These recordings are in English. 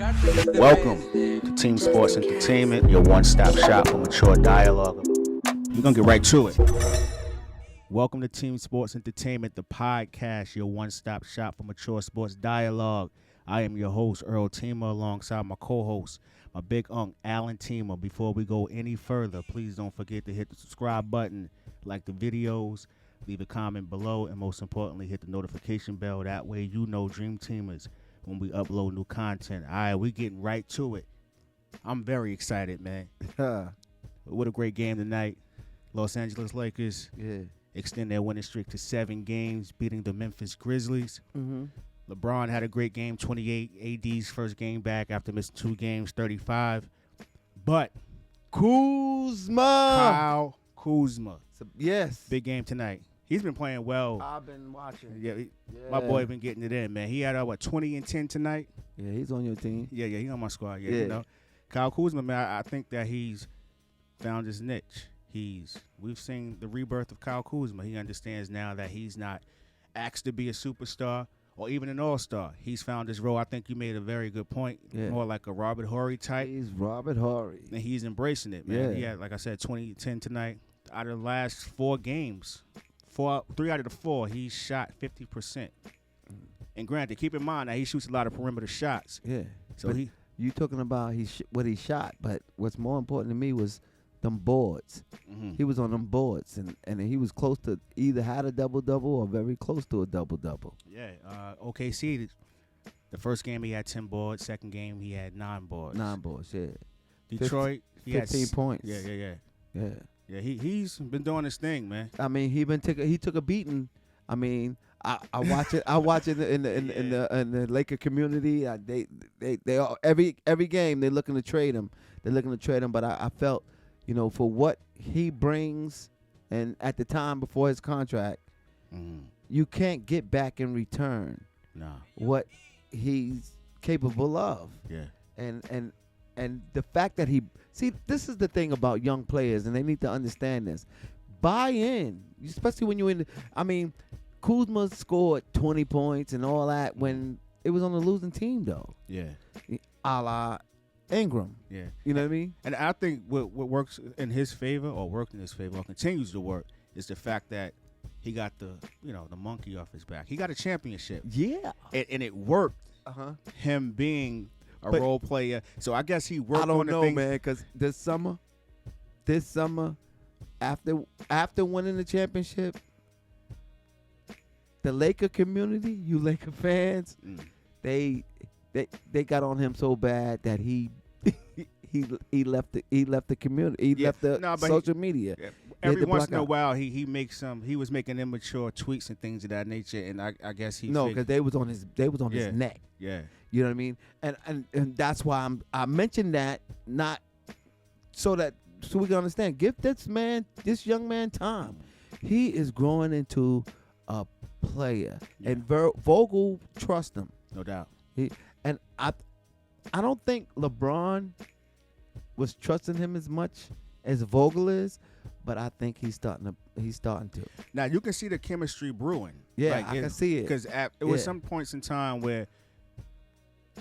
Welcome to Team Sports Entertainment, your one-stop shop for mature dialogue. We're going to get right to it. Welcome to Team Sports Entertainment, the podcast, your one-stop shop for mature sports dialogue. I am your host, Earl Teemer, alongside my co-host, my big uncle, Alan Teemer. Before we go any further, please don't forget to hit the subscribe button, like the videos, leave a comment below, and most importantly, hit the notification bell. That way you know Dream Teamers when we upload new content. All right, we getting right to it. I'm very excited, man. What a great game tonight. Los Angeles Lakers extend their winning streak to 7 games, beating the Memphis Grizzlies. LeBron had a great game, 28. AD's first game back after missing 2 games, 35. But Kyle Kuzma. Yes. Big game tonight. He's been playing well. I've been watching. Yeah, my boy been getting it in, man. He had 20 and 10 tonight. Yeah, he's on your team. Yeah, he's on my squad. Yeah, you know, Kyle Kuzma, man. I think that he's found his niche. We've seen the rebirth of Kyle Kuzma. He understands now that he's not asked to be a superstar or even an all-star. He's found his role. I think you made a very good point. Yeah. More like a Robert Horry type. He's Robert Horry. And he's embracing it, man. Yeah. He had, like I said, 20 10 tonight. Out of the last 4 games, 3 out of the 4, he shot 50%. And granted, keep in mind that he shoots a lot of perimeter shots. Yeah. So but you talking about what he shot, but what's more important to me was them boards. He was on them boards, and he was close to either had a double-double or very close to a double-double. Yeah. OKC, the first game he had 10 boards. Second game he had 9 boards. 9 boards, yeah. Detroit, he 15 had points. Yeah. Yeah, he's been doing his thing, man. I mean, he took a beating. I mean, I watch it. I watch it in the Laker community. They all, every game they're looking to trade him. But I felt, for what he brings, and at the time before his contract, you can't get back in return. What he's capable of. Yeah. And the fact that this is the thing about young players, and they need to understand this. Buy in, especially when you're Kuzma scored 20 points and all that when it was on a losing team, though. Yeah. A la Ingram. Yeah. You know what I mean? And I think what works in his favor, or worked in his favor, or continues to work, is the fact that he got the monkey off his back. He got a championship. Yeah. And it worked. Him being a role player. So I guess he worked on the things. I don't know, man, because this summer, after winning the championship, the Laker community, you Laker fans, they got on him so bad that he left the community. He left the social media. Yeah. Every once in a while, he was making immature tweets and things of that nature, and I guess because they was on his neck. Yeah. You know what I mean? And that's why I mentioned that, not so we can understand. Give this young man time. He is growing into a player, and Vogel trusts him. No doubt. I don't think LeBron was trusting him as much as Vogel is, but I think he's starting to. Now you can see the chemistry brewing. Yeah, I can see it. Because it was some points in time where,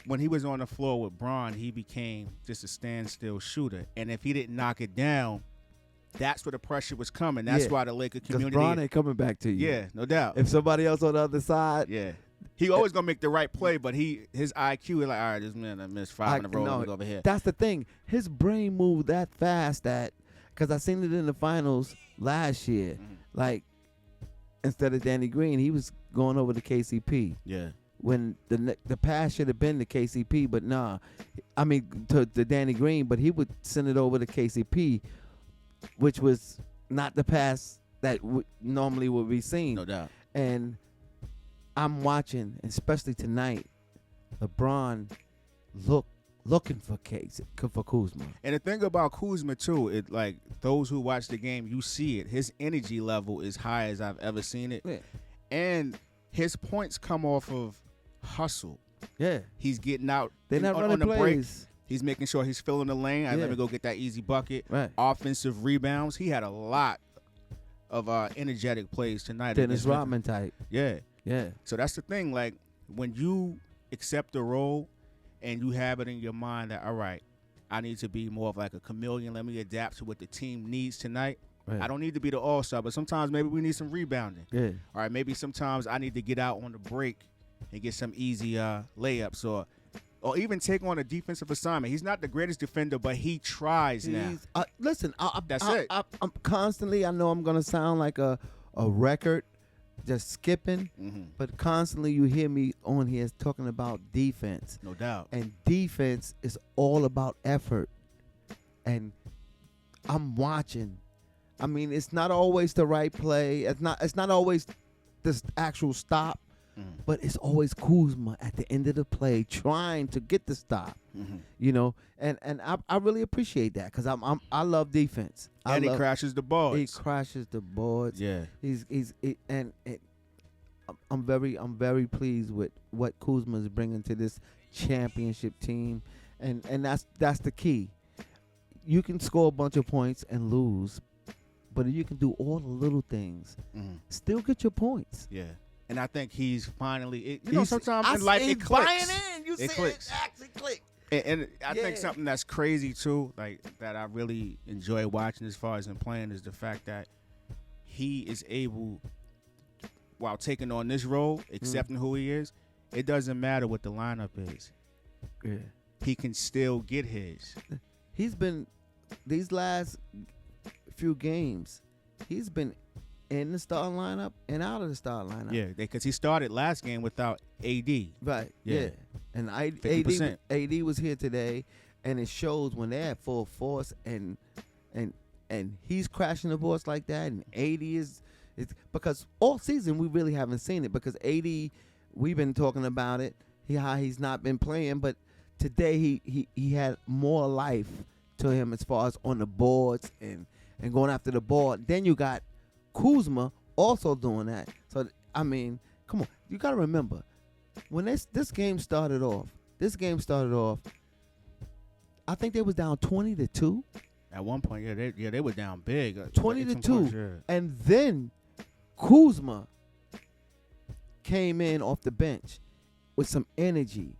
when he was on the floor with Bron, he became just a standstill shooter. And if he didn't knock it down, that's where the pressure was coming. That's why the Laker community. Because Bron ain't coming back to you. Yeah, no doubt. If somebody else on the other side. Yeah. He always going to make the right play, but his IQ is like, all right, this man I missed 5 in a row. Let me go over here. That's the thing. His brain moved that fast because I seen it in the finals last year. Like, instead of Danny Green, he was going over to KCP. Yeah. When the pass should have been to KCP, but to Danny Green, but he would send it over to KCP, which was not the pass that normally would be seen. No doubt. And I'm watching, especially tonight, LeBron looking for Kuzma. And the thing about Kuzma too, it like those who watch the game, you see it. His energy level is high as I've ever seen it, and his points come off of hustle. Yeah, he's getting out. They're not running on the plays. Break. He's making sure he's filling the lane. Let me go get that easy bucket. Right. Offensive rebounds. He had a lot of energetic plays tonight. Dennis Rodman type. Yeah. Yeah. So that's the thing. Like, when you accept the role and you have it in your mind that, all right, I need to be more of like a chameleon. Let me adapt to what the team needs tonight. Right. I don't need to be the all-star, but sometimes maybe we need some rebounding. Yeah. All right, maybe sometimes I need to get out on the break and get some easy layups or even take on a defensive assignment. He's not the greatest defender, but he tries now. Listen, That's it. I'm constantly, I know I'm going to sound like a record just skipping, but constantly you hear me on here talking about defense. No doubt. And defense is all about effort. And I'm watching. I mean, it's not always the right play. It's not always the actual stop, but it's always Kuzma at the end of the play trying to get the stop. You know, and I really appreciate that because I love defense. And he crashes the boards. He crashes the boards. Yeah. I'm very pleased with what Kuzma is bringing to this championship team, and that's the key. You can score a bunch of points and lose, but if you can do all the little things, still get your points. Yeah. And I think he's finally, sometimes in life it clicks. It clicks. Actually click. And I think something that's crazy too, like that I really enjoy watching as far as him playing, is the fact that he is able, while taking on this role, accepting who he is, it doesn't matter what the lineup is. Yeah. He can still get his. He's been, these last few games, he's been in the starting lineup and out of the starting lineup. Yeah, because he started last game without AD. Right. Yeah. And 50%. AD was here today, and it shows when they're at full force and he's crashing the boards like that, and AD is because all season we really haven't seen it because AD, we've been talking about it, how he's not been playing, but today he had more life to him as far as on the boards and going after the ball. Then you got Kuzma also doing that. So, I mean, come on. You got to remember, when this game started off, I think they was down 20-2. At one point, they were down big. 20-2. And then Kuzma came in off the bench with some energy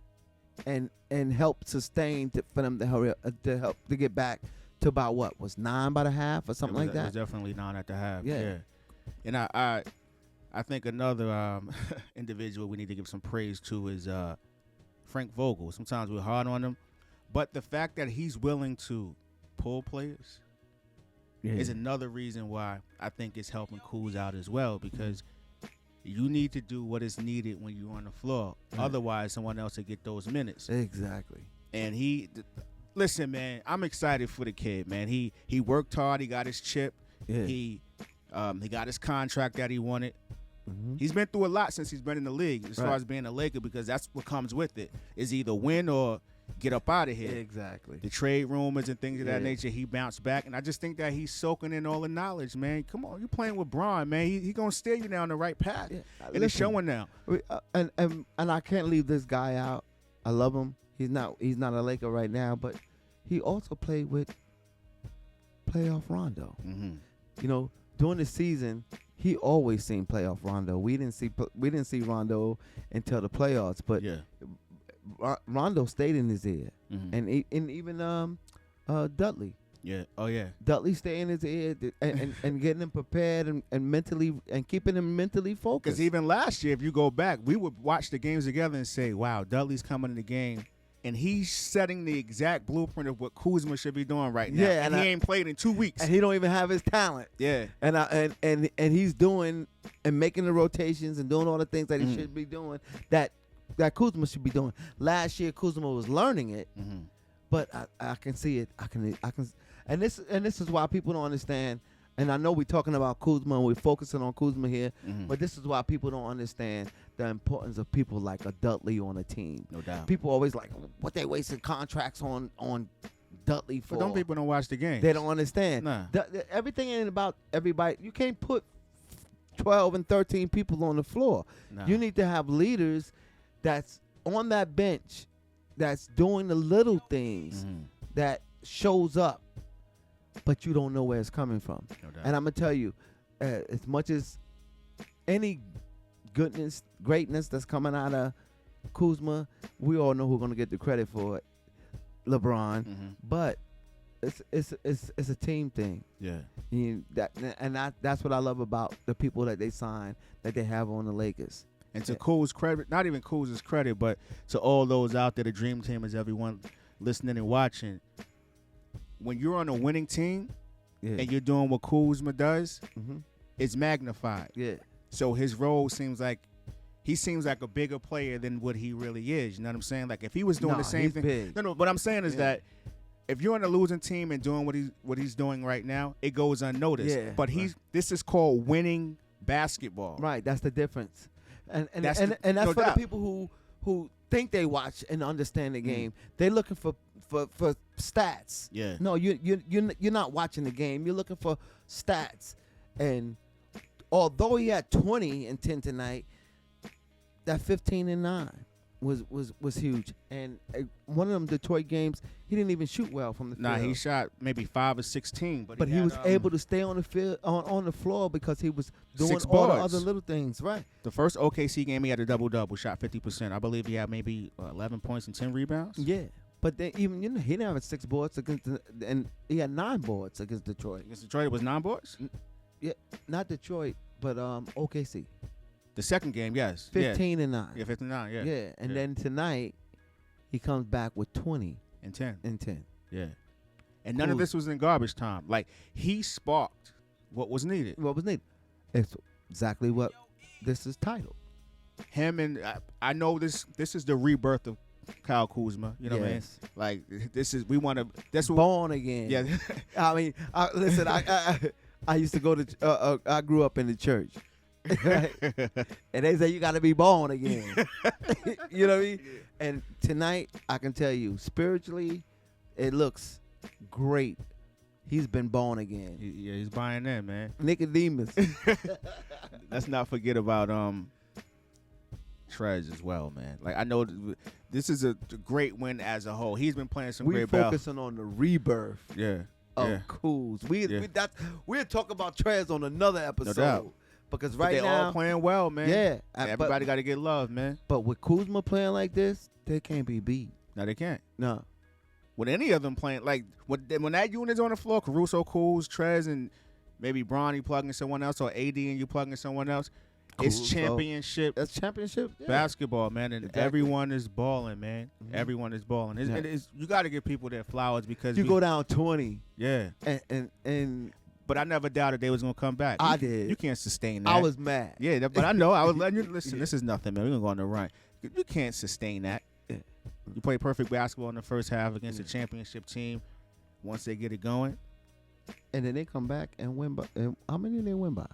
and helped sustain for them to hurry up, to help to get back to about what was 9 by the half or something like that. It was definitely 9 at the half. Yeah. And I think another individual we need to give some praise to is Frank Vogel. Sometimes we're hard on him, but the fact that he's willing to pull players is another reason why I think it's helping Kuz out as well, because you need to do what is needed when you're on the floor. Right. Otherwise, someone else will get those minutes. Exactly. And listen, man, I'm excited for the kid, man. He worked hard. He got his chip. Yeah. He got his contract that he wanted. Mm-hmm. He's been through a lot since he's been in the league as far as being a Laker, because that's what comes with it, is either win or get up out of here. Exactly. The trade rumors and things of that nature, he bounced back. And I just think that he's soaking in all the knowledge, man. Come on, you playing with Bron, man. He going to steer you down the right path. Yeah. And it's showing now. And I can't leave this guy out. I love him. He's not a Laker right now, but he also played with playoff Rondo. Mm-hmm. You know, during the season, he always seen playoff Rondo. We didn't see Rondo until the playoffs, but Rondo stayed in his ear, and even Dudley. Yeah. Oh yeah. Dudley stayed in his ear and getting him prepared and mentally and keeping him mentally focused. Because even last year, if you go back, we would watch the games together and say, "Wow, Dudley's coming in the game." And he's setting the exact blueprint of what Kuzma should be doing right now. Yeah, and he ain't played in 2 weeks. And he don't even have his talent. Yeah. And he's doing and making the rotations and doing all the things that he should be doing that Kuzma should be doing. Last year Kuzma was learning it, but I can see it. I can and this is why people don't understand. And I know we're talking about Kuzma and we're focusing on Kuzma here, but this is why people don't understand the importance of people like a Dudley on a team. No doubt. People always like, what they wasting contracts on Dudley for. But them people don't watch the game. They don't understand. Nah. Everything ain't about everybody. You can't put 12 and 13 people on the floor. Nah. You need to have leaders that's on that bench that's doing the little things that shows up, but you don't know where it's coming from. No doubt. And I'm going to tell you, as much as any greatness that's coming out of Kuzma, we all know who's gonna get the credit for it, LeBron. But it's a team thing. Yeah. That's what I love about the people that they sign that they have on the Lakers. And to Kuz's credit, not even Kuz's credit, but to all those out there, the Dream Teamers, everyone listening and watching, when you're on a winning team and you're doing what Kuzma does, it's magnified. Yeah. So his role seems like a bigger player than what he really is. You know what I'm saying? Like if he was doing the same thing. Big. No, what I'm saying is that if you're on a losing team and doing what he's doing right now, it goes unnoticed. Yeah. But this is called winning basketball. Right. That's the difference. And that's no for doubt. the people who think they watch and understand the game. They're looking for stats. Yeah. No, you're not watching the game. You're looking for stats. And although he had 20 and 10 tonight, that 15 and 9 was huge. And one of them Detroit games, he didn't even shoot well from the field. Nah, he shot maybe 5 or 16, but he had, was able to stay on the field on the floor because he was doing 6 all the boards. other little things. Right. The first OKC game, he had a double-double, shot 50%. I believe he had maybe 11 points and 10 rebounds. Yeah. But then even he didn't have 6 boards against and he had 9 boards against Detroit. Against Detroit, it was 9 boards? Yeah, not Detroit, but OKC. The second game, yes. 15 and 9. Yeah, 59, yeah. Yeah, and then tonight he comes back with 20 and 10. and 10. Yeah. And none of this was in garbage time. Like, he sparked what was needed. What was needed? It's exactly what this is titled. Him and I know this is the rebirth of Kyle Kuzma. You know what I mean? Like, that's what Born again. Yeah. I mean, listen, I used to go to I grew up in the church. Right? And they say you got to be born again. You know what I mean? And tonight, I can tell you, spiritually, it looks great. He's been born again. Yeah, he's buying in, man. Nicodemus. Let's not forget about Trez as well, man. Like, I know this is a great win as a whole. He's been playing some great ball. We're focusing on the rebirth. Yeah. Of Kuz. We'll talk about Trez on another episode. No doubt. Because they're all playing well, man. Yeah. Everybody got to get love, man. But with Kuzma playing like this, they can't be beat. No, they can't. No. With any of them playing, like, when that unit's on the floor, Caruso, Kuz, Trez, and maybe Bronny plugging someone else, or AD and you plugging someone else, it's championship. That's championship basketball, man, and everyone is balling, man. Mm-hmm. Everyone is balling. You got to give people their flowers because you go down 20. Yeah. And but I never doubted they was gonna come back. I did. You can't sustain that. I was mad. Yeah, but I know. I was letting you listen. This is nothing, man. We're gonna go on the run. You can't sustain that. Yeah. You play perfect basketball in the first half against a championship team. Once they get it going, and then they come back and win by. And how many did they win by?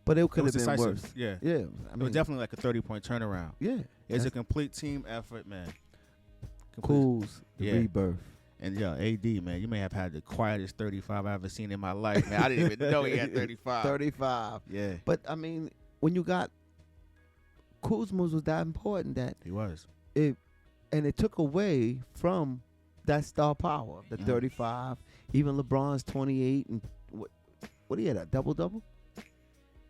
But it could have been decisive. Worse. Yeah. Yeah. It was definitely like a 30-point turnaround. Yeah. It's a complete team effort, man. Kuz, the rebirth. And AD, man, you may have had the quietest 35 I've ever seen in my life, man. I didn't even know he had 35. 35. Yeah. But I mean, when you got Kuzma was that important that he was. It took away from that star power, the 35. Even LeBron's 28 and what he had, a double-double?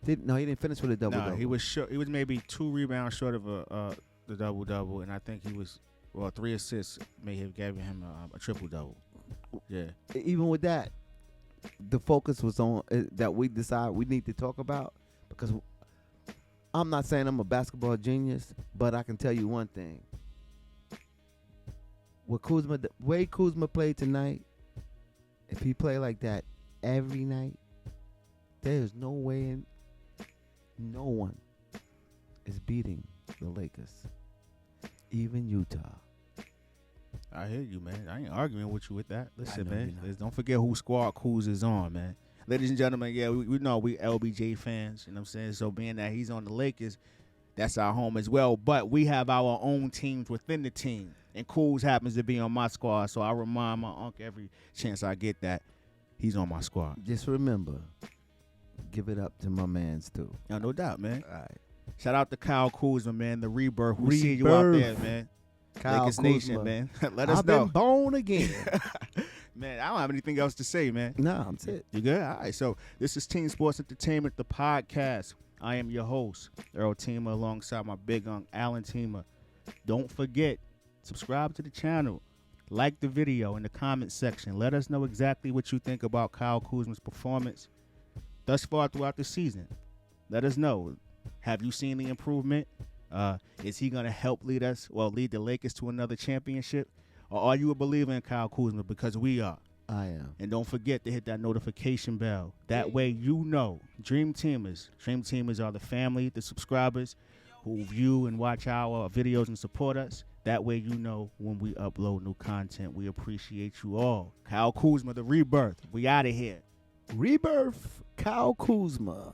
No, he didn't finish with a double-double. No, he was short. He was maybe 2 rebounds short of the double-double, and I think he was 3 assists may have given him a triple-double. Yeah. Even with that, the focus was on that we decided we need to talk about, because I'm not saying I'm a basketball genius, but I can tell you one thing. With Kuzma, the way Kuzma played tonight, if he played like that every night, there's no way no one is beating the Lakers. Even Utah. I hear you, man. I ain't arguing with you with that. Listen, man. Don't forget who squad Kuz is on, man. Ladies and gentlemen, yeah, we know we LBJ fans. You know what I'm saying? So being that he's on the Lakers, that's our home as well. But we have our own teams within the team. And Kuz happens to be on my squad. So I remind my uncle every chance I get that he's on my squad. Just remember, give it up to my mans too. No doubt, man. All right. Shout out to Kyle Kuzma, man. The rebirth. We see you out there, man. Lakersnation, man. Let us know. I've been born again. Man, I don't have anything else to say, man. Nah, I'm it. You good? All right. So this is Team Sports Entertainment, the podcast. I am your host, Earl Teemer, alongside my big uncle, Alan Teemer. Don't forget, subscribe to the channel. Like the video in the comment section. Let us know exactly what you think about Kyle Kuzma's performance thus far throughout the season. Let us know. Have you seen the improvement? Is he going to help lead the Lakers to another championship? Or are you a believer in Kyle Kuzma? Because we are. I am. And don't forget to hit that notification bell. That way you know. Dream Teamers are the family, the subscribers who view and watch our videos and support us. That way you know when we upload new content. We appreciate you all. Kyle Kuzma, the Rebirth. We out of here. Rebirth, Kyle Kuzma.